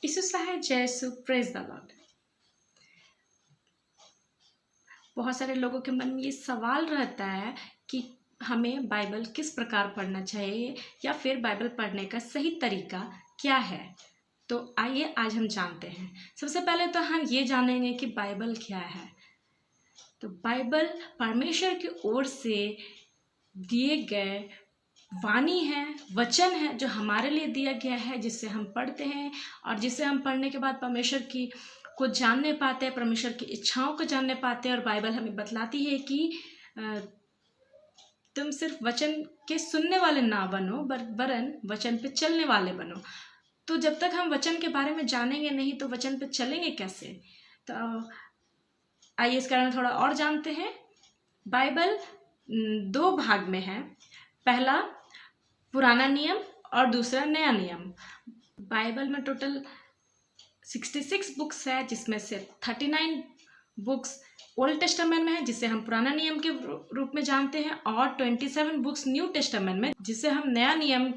यीशु है जयसु praise the Lord. बहुत सारे लोगों के मन में ये सवाल रहता है कि हमें बाइबल किस प्रकार पढ़ना चाहिए या फिर बाइबल पढ़ने का सही तरीका क्या है। तो आइए आज हम जानते हैं। सबसे पहले तो हम ये जानेंगे कि बाइबल क्या है। तो बाइबल परमेश्वर की ओर से दिए गए वाणी है, वचन है जो हमारे लिए दिया गया है, जिससे हम पढ़ते हैं और जिसे हम पढ़ने के बाद परमेश्वर की को जानने पाते हैं, परमेश्वर की इच्छाओं को जानने पाते हैं। और बाइबल हमें बतलाती है कि तुम सिर्फ वचन के सुनने वाले ना बनो वरन वचन पे चलने वाले बनो। तो जब तक हम वचन के बारे में जानेंगे नहीं तो वचन पे चलेंगे कैसे। तो आइए इस कारण थोड़ा और जानते हैं। बाइबल 2 भाग में है, पहला पुराना नियम और दूसरा नया नियम। बाइबल में टोटल 66 बुक्स है, जिसमें से 39 बुक्स ओल्ड टेस्टामेंट में है, जिसे हम पुराना नियम के रूप में जानते हैं, और 27 बुक्स न्यू टेस्टामेंट में, जिसे हम नया नियम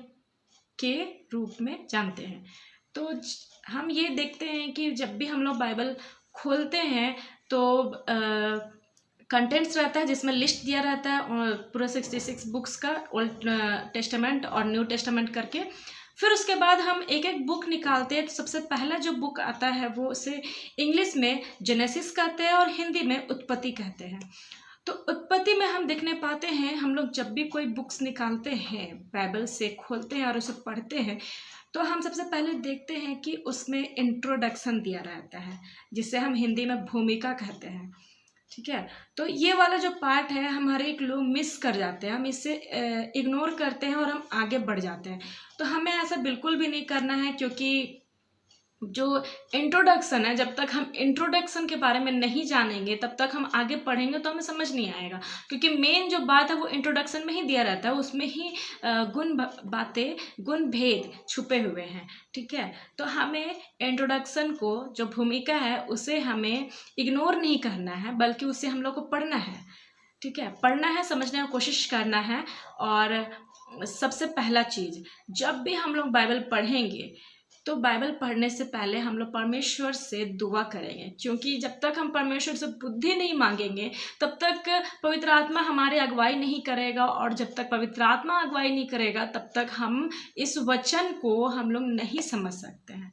के रूप में जानते हैं। तो हम ये देखते हैं कि जब भी हम लोग बाइबल खोलते हैं तो कंटेंट्स रहता है जिसमें लिस्ट दिया रहता है और पूरा 66 बुक्स का, ओल्ड टेस्टामेंट और न्यू टेस्टामेंट करके। फिर उसके बाद हम एक एक बुक निकालते हैं। तो सबसे पहला जो बुक आता है वो उसे इंग्लिश में जेनेसिस कहते हैं और हिंदी में उत्पत्ति कहते हैं। तो उत्पत्ति में हम देखने पाते हैं, हम लोग जब भी कोई बुक्स निकालते हैं, बाइबल से खोलते हैं और उसे पढ़ते हैं, तो हम सबसे पहले देखते हैं कि उसमें इंट्रोडक्शन दिया रहता है, जिसे हम हिंदी में भूमिका कहते हैं। ठीक है, तो ये वाला जो पार्ट है हमारे एक लोग मिस कर जाते हैं, हम इसे इग्नोर करते हैं और हम आगे बढ़ जाते हैं। तो हमें ऐसा बिल्कुल भी नहीं करना है, क्योंकि जो इंट्रोडक्शन है, जब तक हम इंट्रोडक्शन के बारे में नहीं जानेंगे तब तक हम आगे पढ़ेंगे तो हमें समझ नहीं आएगा। क्योंकि मेन जो बात है वो इंट्रोडक्शन में ही दिया रहता है, उसमें ही गुण भेद छुपे हुए हैं। ठीक है, तो हमें इंट्रोडक्शन को, जो भूमिका है, उसे हमें इग्नोर नहीं करना है, बल्कि उसे हम लोग को पढ़ना है। ठीक है, पढ़ना है, समझने की कोशिश करना है। और सबसे पहला चीज़, जब भी हम लोग बाइबल पढ़ेंगे तो बाइबल पढ़ने से पहले हम लोग परमेश्वर से दुआ करेंगे, क्योंकि जब तक हम परमेश्वर से बुद्धि नहीं मांगेंगे तब तक पवित्र आत्मा हमारे अगुवाई नहीं करेगा, और जब तक पवित्र आत्मा अगुवाई नहीं करेगा तब तक हम इस वचन को हम लोग नहीं समझ सकते हैं।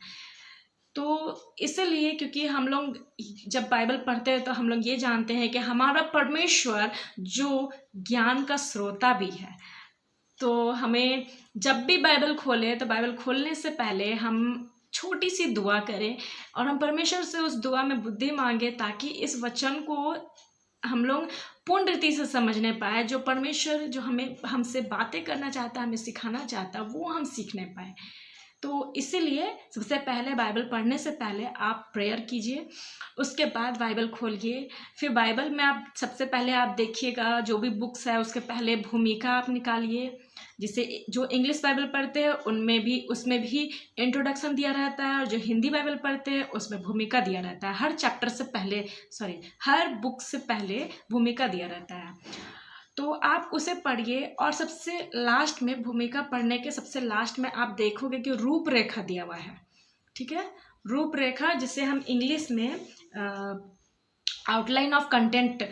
तो इसलिए, क्योंकि हम लोग जब बाइबल पढ़ते हैं तो हम लोग ये जानते हैं कि हमारा परमेश्वर जो ज्ञान का स्रोता भी है। तो हमें जब भी बाइबल खोलें तो बाइबल खोलने से पहले हम छोटी सी दुआ करें और हम परमेश्वर से उस दुआ में बुद्धि मांगे, ताकि इस वचन को हम लोग पूर्ण रीति से समझने पाए। जो परमेश्वर जो हमसे बातें करना चाहता है, हमें सिखाना चाहता है, वो हम सीखने पाए। तो इसीलिए सबसे पहले बाइबल पढ़ने से पहले आप प्रेयर कीजिए, उसके बाद बाइबल खोलिए। फिर बाइबल में आप सबसे पहले आप देखिएगा, जो भी बुक्स है उसके पहले भूमिका आप निकालिए। जिसे जो इंग्लिश बाइबल पढ़ते हैं उसमें भी इंट्रोडक्शन दिया रहता है, और जो हिंदी बाइबल पढ़ते हैं उसमें भूमिका दिया रहता है। हर बुक से पहले भूमिका दिया रहता है। तो आप उसे पढ़िए, और सबसे लास्ट में, भूमिका पढ़ने के सबसे लास्ट में आप देखोगे कि रूपरेखा दिया हुआ है। ठीक है, रूपरेखा, जिसे हम इंग्लिश में आउटलाइन ऑफ कंटेंट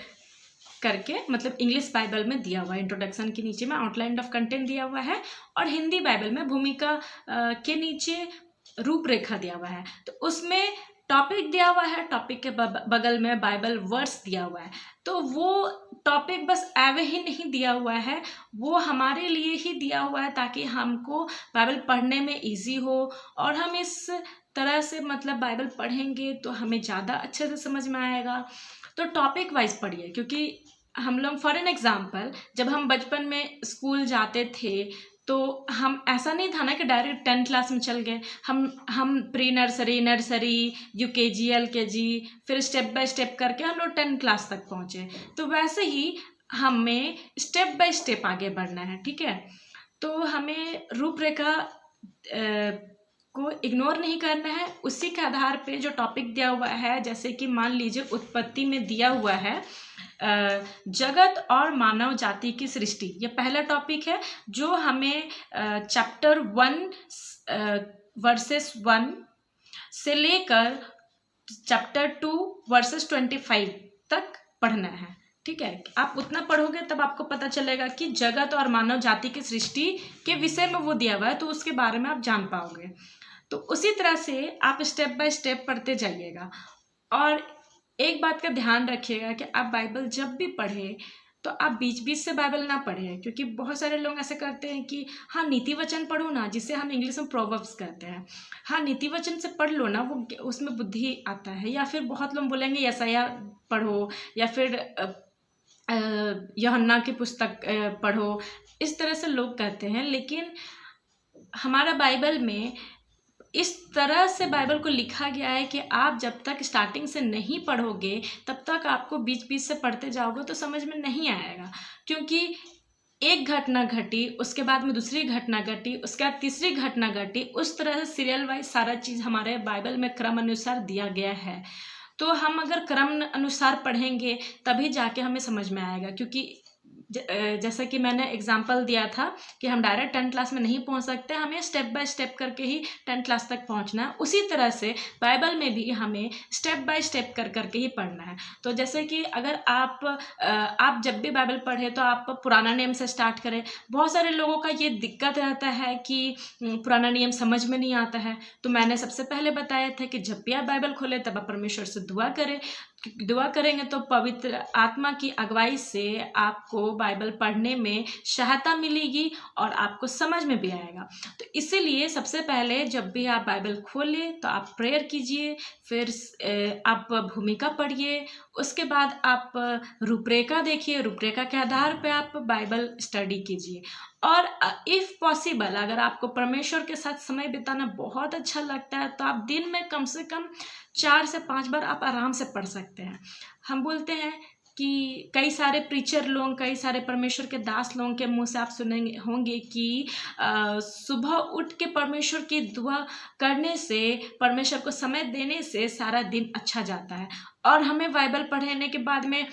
करके, मतलब इंग्लिश बाइबल में दिया हुआ है, इंट्रोडक्शन के नीचे में आउटलाइन ऑफ कंटेंट दिया हुआ है, और हिंदी बाइबल में भूमिका के नीचे रूपरेखा दिया हुआ है। तो उसमें टॉपिक दिया हुआ है, टॉपिक के बगल में बाइबल वर्स दिया हुआ है। तो वो टॉपिक बस एवे ही नहीं दिया हुआ है, वो हमारे लिए ही दिया हुआ है, ताकि हमको बाइबल पढ़ने में इजी हो, और हम इस तरह से मतलब बाइबल पढ़ेंगे तो हमें ज़्यादा अच्छे से समझ में आएगा। तो टॉपिक वाइज पढ़िए, क्योंकि हम लोग फॉर एन एग्जाम्पल, जब हम बचपन में स्कूल जाते थे तो हम ऐसा नहीं था ना कि डायरेक्ट 10th क्लास में चल गए। हम प्री नर्सरी UKG LKG फिर स्टेप बाय स्टेप करके हम लोग 10th क्लास तक पहुँचे। तो वैसे ही हमें स्टेप बाय स्टेप आगे बढ़ना है। ठीक है, तो हमें रूपरेखा को इग्नोर नहीं करना है। उसी के आधार पे जो टॉपिक दिया हुआ है, जैसे कि मान लीजिए उत्पत्ति में दिया हुआ है जगत और मानव जाति की सृष्टि, ये पहला टॉपिक है, जो हमें चैप्टर 1 वर्सेस 1 से लेकर चैप्टर 2 वर्सेस 25 तक पढ़ना है। ठीक है, आप उतना पढ़ोगे तब आपको पता चलेगा कि जगत और मानव जाति की सृष्टि के विषय में वो दिया हुआ है, तो उसके बारे में आप जान पाओगे। तो उसी तरह से आप स्टेप बाय स्टेप पढ़ते जाइएगा। और एक बात का ध्यान रखिएगा कि आप बाइबल जब भी पढ़े तो आप बीच बीच से बाइबल ना पढ़ें, क्योंकि बहुत सारे लोग ऐसे करते हैं कि हाँ नीति वचन पढ़ो ना, जिसे हम इंग्लिश में प्रोवर्ब्स कहते हैं। हाँ नीति वचन से पढ़ लो ना, वो उसमें बुद्धि आता है। या फिर बहुत लोग बोलेंगे यशायाह पढ़ो, या फिर यूहन्ना की पुस्तक पढ़ो, इस तरह से लोग कहते हैं। लेकिन हमारा बाइबल में इस तरह से बाइबल को लिखा गया है कि आप जब तक स्टार्टिंग से नहीं पढ़ोगे तब तक आपको बीच बीच से पढ़ते जाओगे तो समझ में नहीं आएगा। क्योंकि एक घटना घटी, उसके बाद में दूसरी घटना घटी, उसके बाद तीसरी घटना घटी, उस तरह से सीरियल वाइज सारा चीज़ हमारे बाइबल में क्रम अनुसार दिया गया है। तो हम अगर क्रम अनुसार पढ़ेंगे तभी जाके हमें समझ में आएगा। क्योंकि जैसा कि मैंने एग्जाम्पल दिया था कि हम डायरेक्ट 10th क्लास में नहीं पहुंच सकते, हमें स्टेप बाय स्टेप करके ही 10th क्लास तक पहुंचना है। उसी तरह से बाइबल में भी हमें स्टेप बाय स्टेप कर करके ही पढ़ना है। तो जैसे कि अगर आप जब भी बाइबल पढ़े तो आप पुराना नियम से स्टार्ट करें। बहुत सारे लोगों का ये दिक्कत रहता है कि पुराना नियम समझ में नहीं आता है। तो मैंने सबसे पहले बताया था कि जब भी आप बाइबल खोले तब आप परमेश्वर से दुआ करें। दुआ करेंगे तो पवित्र आत्मा की अगुवाई से आपको बाइबल पढ़ने में सहायता मिलेगी और आपको समझ में भी आएगा। तो इसीलिए सबसे पहले जब भी आप बाइबल खोलें तो आप प्रेयर कीजिए, फिर आप भूमिका पढ़िए, उसके बाद आप रूपरेखा देखिए, रूपरेखा के आधार पे आप बाइबल स्टडी कीजिए। और इफ़ पॉसिबल अगर आपको परमेश्वर के साथ समय बिताना बहुत अच्छा लगता है तो आप दिन में कम से कम 4 से 5 बार आप आराम से पढ़ सकते हैं। हम बोलते हैं कि कई सारे प्रीचर लोग, कई सारे परमेश्वर के दास लोगों के मुंह से आप सुनेंगे होंगे कि सुबह उठ के परमेश्वर की दुआ करने से, परमेश्वर को समय देने से सारा दिन अच्छा जाता है। और हमें बाइबल पढ़ने के बाद में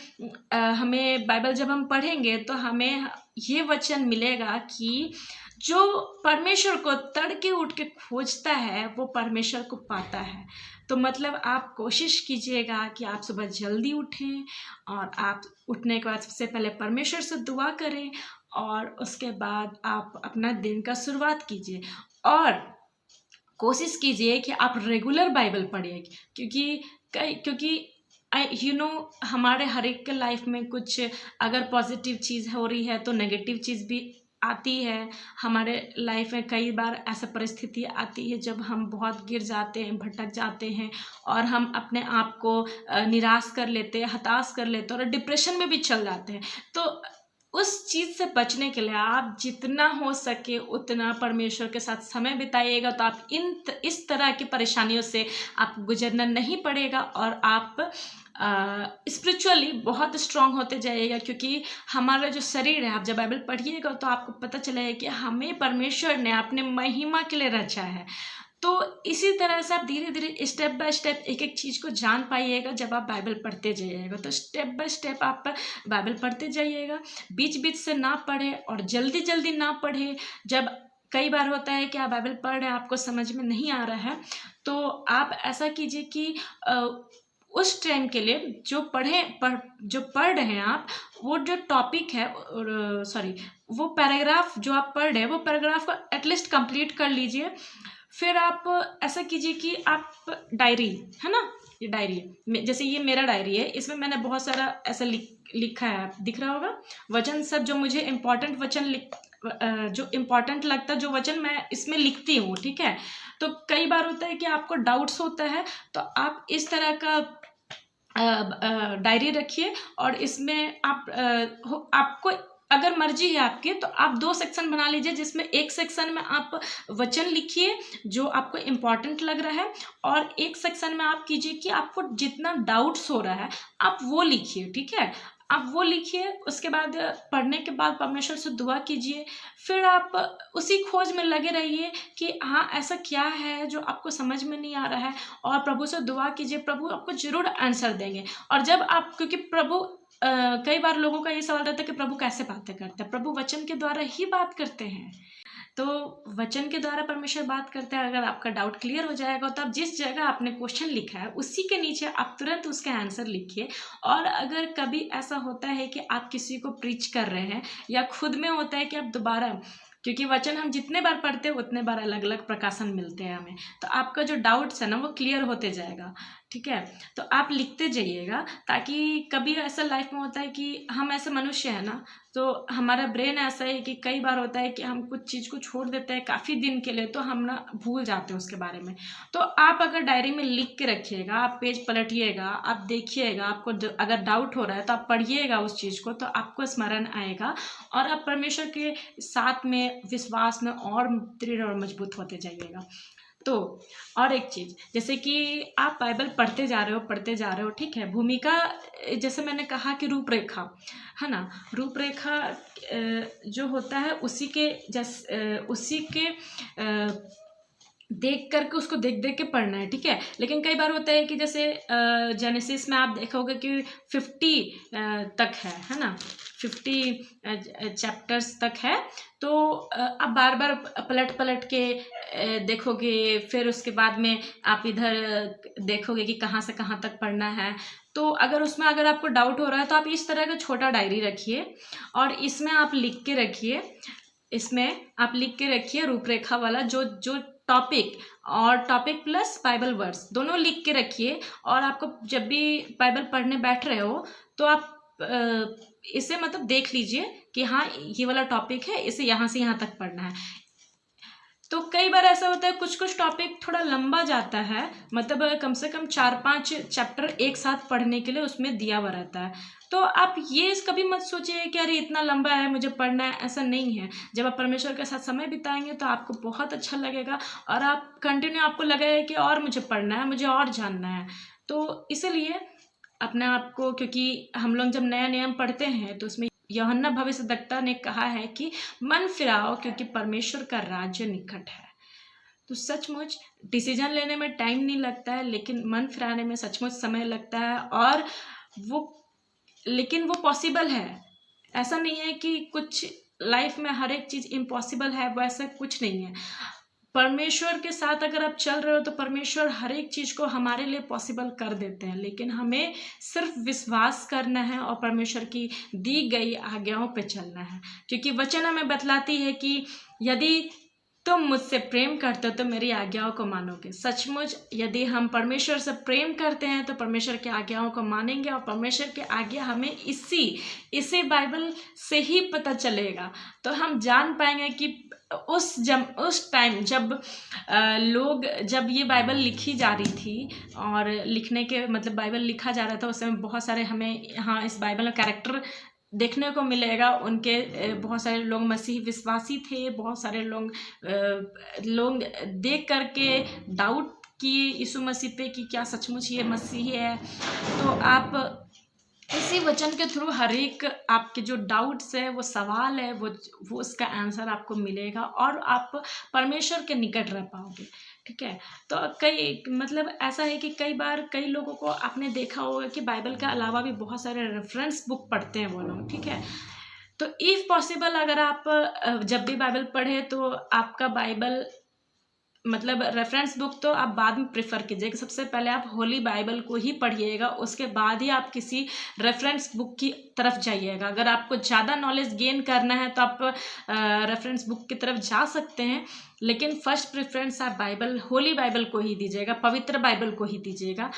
हमें बाइबल जब हम पढ़ेंगे तो हमें ये वचन मिलेगा कि जो परमेश्वर को तड़के उठ के खोजता है वो परमेश्वर को पाता है। तो मतलब आप कोशिश कीजिएगा कि आप सुबह जल्दी उठें और आप उठने के बाद सबसे पहले परमेश्वर से दुआ करें और उसके बाद आप अपना दिन का शुरुआत कीजिए। और कोशिश कीजिए कि आप रेगुलर बाइबल पढ़िए, क्योंकि हमारे हर एक के लाइफ में कुछ अगर पॉजिटिव चीज़ हो रही है तो नेगेटिव चीज़ भी आती है। हमारे लाइफ में कई बार ऐसा परिस्थिति आती है जब हम बहुत गिर जाते हैं, भटक जाते हैं और हम अपने आप को निराश कर लेते हैं, हताश कर लेते हैं और डिप्रेशन में भी चल जाते हैं। तो उस चीज़ से बचने के लिए आप जितना हो सके उतना परमेश्वर के साथ समय बिताइएगा तो आप इस तरह की परेशानियों से आप गुजरना नहीं पड़ेगा और आप स्पिरिचुअली बहुत स्ट्रांग होते जाइएगा। क्योंकि हमारा जो शरीर है, आप जब बाइबल पढ़िएगा तो आपको पता चलेगा कि हमें परमेश्वर ने अपने महिमा के लिए रचा है। तो इसी तरह से आप धीरे धीरे स्टेप बाय स्टेप एक एक चीज़ को जान पाइएगा जब आप बाइबल पढ़ते जाइएगा। तो स्टेप बाय स्टेप आप बाइबल पढ़ते जाइएगा, बीच बीच से ना पढ़े और जल्दी जल्दी ना पढ़े। जब कई बार होता है कि आप बाइबल पढ़ रहे हैं, आपको समझ में नहीं आ रहा है, तो आप ऐसा कीजिए कि उस टाइम के लिए जो पढ़ रहे हैं आप, वो जो टॉपिक है वो पैराग्राफ जो आप पढ़ रहे हैं वो पैराग्राफ को एटलीस्ट कंप्लीट कर लीजिए। फिर आप ऐसा कीजिए कि आप डायरी है ना, ये डायरी है, जैसे ये मेरा डायरी है, इसमें मैंने बहुत सारा ऐसा लिखा है, दिख रहा होगा वचन सब, जो मुझे इम्पोर्टेंट वचन जो इम्पोर्टेंट लगता है, जो वचन मैं इसमें लिखती हूँ। ठीक है, तो कई बार होता है कि आपको डाउट्स होता है तो आप इस तरह का डायरी रखिए और इसमें आपको अगर मर्जी है आपकी तो आप 2 सेक्शन बना लीजिए, जिसमें एक सेक्शन में आप वचन लिखिए जो आपको इम्पोर्टेंट लग रहा है और एक सेक्शन में आप कीजिए कि आपको जितना डाउट्स हो रहा है आप वो लिखिए। ठीक है, आप वो लिखिए, उसके बाद पढ़ने के बाद परमेश्वर से दुआ कीजिए। फिर आप उसी खोज में लगे रहिए कि हाँ ऐसा क्या है जो आपको समझ में नहीं आ रहा है, और प्रभु से दुआ कीजिए, प्रभु आपको जरूर आंसर देंगे। और जब आप, क्योंकि प्रभु कई बार लोगों का ये सवाल रहता है कि प्रभु कैसे बातें करते हैं, प्रभु वचन के द्वारा ही बात करते हैं। तो वचन के द्वारा परमेश्वर बात करते हैं। अगर आपका डाउट क्लियर हो जाएगा तो आप जिस जगह आपने क्वेश्चन लिखा है उसी के नीचे आप तुरंत उसका आंसर लिखिए। और अगर कभी ऐसा होता है कि आप किसी को प्रीच कर रहे हैं या खुद में होता है कि आप दोबारा, क्योंकि वचन हम जितने बार पढ़ते हैं उतने बार अलग अलग प्रकाशन मिलते हैं हमें, तो आपका जो डाउट्स है ना वो क्लियर होते जाएगा। ठीक है, तो आप लिखते जाइएगा, ताकि कभी ऐसा लाइफ में होता है कि हम ऐसे मनुष्य हैं ना, तो हमारा ब्रेन ऐसा है कि कई बार होता है कि हम कुछ चीज़ को छोड़ देते हैं काफ़ी दिन के लिए, तो हम ना भूल जाते हैं उसके बारे में। तो आप अगर डायरी में लिख के रखिएगा, आप पेज पलटिएगा, आप देखिएगा, आपको अगर डाउट हो रहा है तो आप पढ़िएगा उस चीज़ को, तो आपको स्मरण आएगा और आप परमेश्वर के साथ में विश्वास में और दृढ़ और मजबूत होते जाइएगा। तो और एक चीज़, जैसे कि आप बाइबल पढ़ते जा रहे हो, ठीक है, भूमिका, जैसे मैंने कहा कि रूपरेखा है ना, रूपरेखा जो होता है उसी के देख करके उसको देख देख के पढ़ना है। ठीक है, लेकिन कई बार होता है कि जैसे जेनेसिस में आप देखोगे कि 50 तक है ना, 50 चैप्टर्स तक है, तो आप बार बार पलट पलट के देखोगे, फिर उसके बाद में आप इधर देखोगे कि कहाँ से कहाँ तक पढ़ना है। तो अगर आपको डाउट हो रहा है तो आप इस तरह का छोटा डायरी रखिए और इसमें आप लिख के रखिए रूपरेखा वाला जो टॉपिक, और टॉपिक प्लस बाइबल वर्स दोनों लिख के रखिए। और आपको जब भी बाइबल पढ़ने बैठ रहे हो तो आप इसे मतलब देख लीजिए कि हाँ ये वाला टॉपिक है, इसे यहाँ से यहाँ तक पढ़ना है। तो कई बार ऐसा होता है कुछ टॉपिक थोड़ा लंबा जाता है, मतलब कम से कम 4-5 चैप्टर एक साथ पढ़ने के लिए उसमें दिया हुआ रहता है। तो आप ये कभी मत सोचिए कि अरे इतना लंबा है मुझे पढ़ना है, ऐसा नहीं है। जब आप परमेश्वर के साथ समय बिताएंगे तो आपको बहुत अच्छा लगेगा और आप कंटिन्यू, आपको लगेगा कि और मुझे पढ़ना है, मुझे और जानना है। तो इसलिए अपने आप को, क्योंकि हम लोग जब नया नियम पढ़ते हैं तो उसमें यूहन्ना भविष्यद्वक्ता ने कहा है कि मन फिराओ क्योंकि परमेश्वर का राज्य निकट है। तो सचमुच डिसीजन लेने में टाइम नहीं लगता है, लेकिन मन फिराने में सचमुच समय लगता है, और लेकिन वो पॉसिबल है। ऐसा नहीं है कि कुछ लाइफ में हर एक चीज़ इम्पॉसिबल है, वैसा कुछ नहीं है। परमेश्वर के साथ अगर आप चल रहे हो तो परमेश्वर हर एक चीज़ को हमारे लिए पॉसिबल कर देते हैं, लेकिन हमें सिर्फ विश्वास करना है और परमेश्वर की दी गई आज्ञाओं पे चलना है। क्योंकि वचन हमें बतलाती है कि यदि तुम मुझसे प्रेम करते हो तो मेरी आज्ञाओं को मानोगे। सचमुच यदि हम परमेश्वर से प्रेम करते हैं तो परमेश्वर की आज्ञाओं को मानेंगे, और परमेश्वर की आज्ञा हमें इसी बाइबल से ही पता चलेगा। तो हम जान पाएंगे कि उस टाइम जब ये बाइबल लिखी जा रही थी, और लिखने के मतलब बाइबल लिखा जा रहा था, उस समय बहुत सारे हमें यहाँ इस बाइबल में कैरेक्टर देखने को मिलेगा। उनके बहुत सारे लोग मसीह विश्वासी थे, बहुत सारे लोग देख करके डाउट किए यीशु मसीह पे कि क्या सचमुच ये मसीह है। तो आप इसी वचन के थ्रू हर एक आपके जो डाउट्स है, वो सवाल है, वो उसका आंसर आपको मिलेगा और आप परमेश्वर के निकट रह पाओगे। ठीक है, तो मतलब ऐसा है कि कई बार कई लोगों को आपने देखा होगा कि बाइबल के अलावा भी बहुत सारे रेफरेंस बुक पढ़ते हैं वो लोग। ठीक है, तो इफ़ पॉसिबल अगर आप जब भी बाइबल पढ़े तो आपका बाइबल मतलब रेफरेंस बुक तो आप बाद में प्रेफर कीजिएगा। सबसे पहले आप होली बाइबल को ही पढ़िएगा, उसके बाद ही आप किसी रेफरेंस बुक की तरफ जाइएगा। अगर आपको ज़्यादा नॉलेज गेन करना है तो आप रेफरेंस बुक की तरफ जा सकते हैं, लेकिन फर्स्ट प्रेफरेंस आप होली बाइबल को ही दीजिएगा, पवित्र बाइबल को ही दीजिएगा,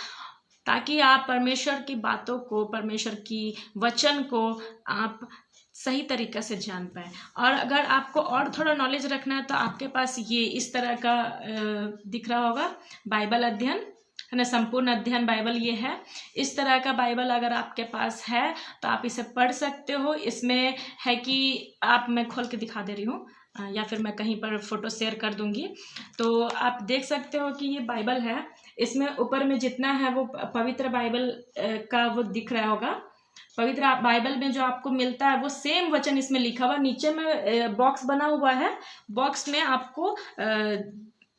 ताकि आप परमेश्वर की बातों को, परमेश्वर की वचन को आप सही तरीक़े से जान पाए। और अगर आपको और थोड़ा नॉलेज रखना है तो आपके पास ये इस तरह का दिख रहा होगा बाइबल अध्ययन, है ना, संपूर्ण अध्ययन बाइबल ये है। इस तरह का बाइबल अगर आपके पास है तो आप इसे पढ़ सकते हो। इसमें है कि मैं खोल के दिखा दे रही हूँ, या फिर मैं कहीं पर फोटो शेयर कर दूंगी, तो आप देख सकते हो कि ये बाइबल है। इसमें ऊपर में जितना है वो पवित्र बाइबल का वो दिख रहा होगा। पवित्र बाइबल में जो आपको मिलता है वो सेम वचन इसमें लिखा हुआ। नीचे में बॉक्स बना हुआ है, बॉक्स में आपको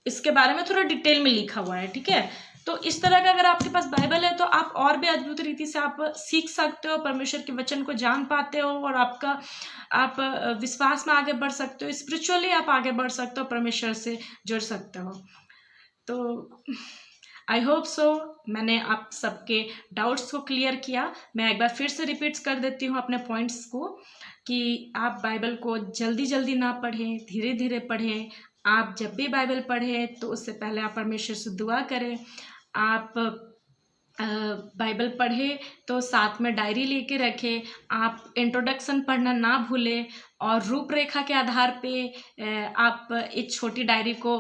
इसके बारे में थोड़ा डिटेल में लिखा हुआ है। ठीक है, तो इस तरह का अगर आपके पास बाइबल है तो आप और भी अद्भुत रीति से आप सीख सकते हो, परमेश्वर के वचन को जान पाते हो, और आप विश्वास में आगे बढ़ सकते हो, स्पिरिचुअली आप आगे बढ़ सकते हो, परमेश्वर से जुड़ सकते हो। तो आई होप सो मैंने आप सबके डाउट्स को क्लियर किया। मैं एक बार फिर से रिपीट कर देती हूँ अपने पॉइंट्स को, कि आप बाइबल को जल्दी जल्दी ना पढ़ें, धीरे धीरे पढ़ें। आप जब भी बाइबल पढ़ें तो उससे पहले आप परमेश्वर से दुआ करें। आप बाइबल पढ़े तो साथ में डायरी लेके रखें। आप इंट्रोडक्शन पढ़ना ना भूलें, और रूपरेखा के आधार पे आप एक छोटी डायरी को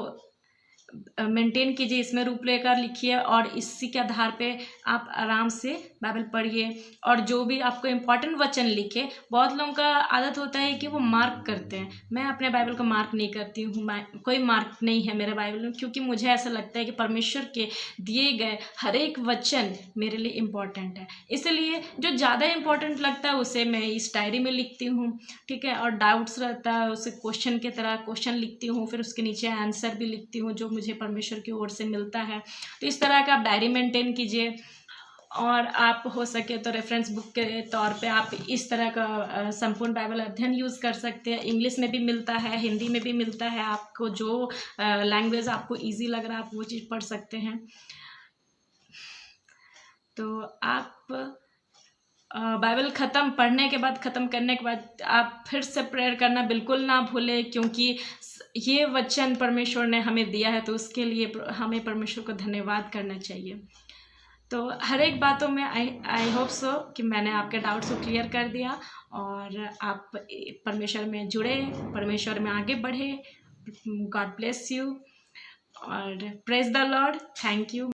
मेंटेन कीजिए, इसमें रूपरेखा लिखिए, और इसी के आधार पे आप आराम से बाइबल पढ़िए। और जो भी आपको इम्पोर्टेंट वचन लिखे, बहुत लोगों का आदत होता है कि वो मार्क करते हैं। मैं अपने बाइबल को मार्क नहीं करती हूँ, कोई मार्क नहीं है मेरे बाइबल में, क्योंकि मुझे ऐसा लगता है कि परमेश्वर के दिए गए हर एक वचन मेरे लिए इम्पोर्टेंट है। इसलिए जो ज़्यादा इम्पोर्टेंट लगता है उसे मैं इस डायरी में लिखती हूँ, ठीक है। और डाउट्स रहता है उसे क्वेश्चन की तरह क्वेश्चन लिखती हूँ, फिर उसके नीचे आंसर भी लिखती हूँ जो मुझे परमेश्वर की ओर से मिलता है। तो इस तरह का आप डायरी मेंटेन कीजिए। और आप हो सके तो रेफरेंस बुक के तौर पे आप इस तरह का संपूर्ण बाइबल अध्ययन यूज़ कर सकते हैं। इंग्लिश में भी मिलता है, हिंदी में भी मिलता है, आपको जो लैंग्वेज आपको ईजी लग रहा है आप वो चीज़ पढ़ सकते हैं। तो आप बाइबल ख़त्म पढ़ने के बाद, ख़त्म करने के बाद आप फिर से प्रेयर करना बिल्कुल ना भूलें, क्योंकि ये वचन परमेश्वर ने हमें दिया है, तो उसके लिए हमें परमेश्वर को धन्यवाद करना चाहिए। तो हर एक बातों में आई होप सो कि मैंने आपके डाउट्स को क्लियर कर दिया, और आप परमेश्वर में जुड़े, परमेश्वर में आगे बढ़े। गॉड ब्लेस यू, और praise the Lord. Thank you.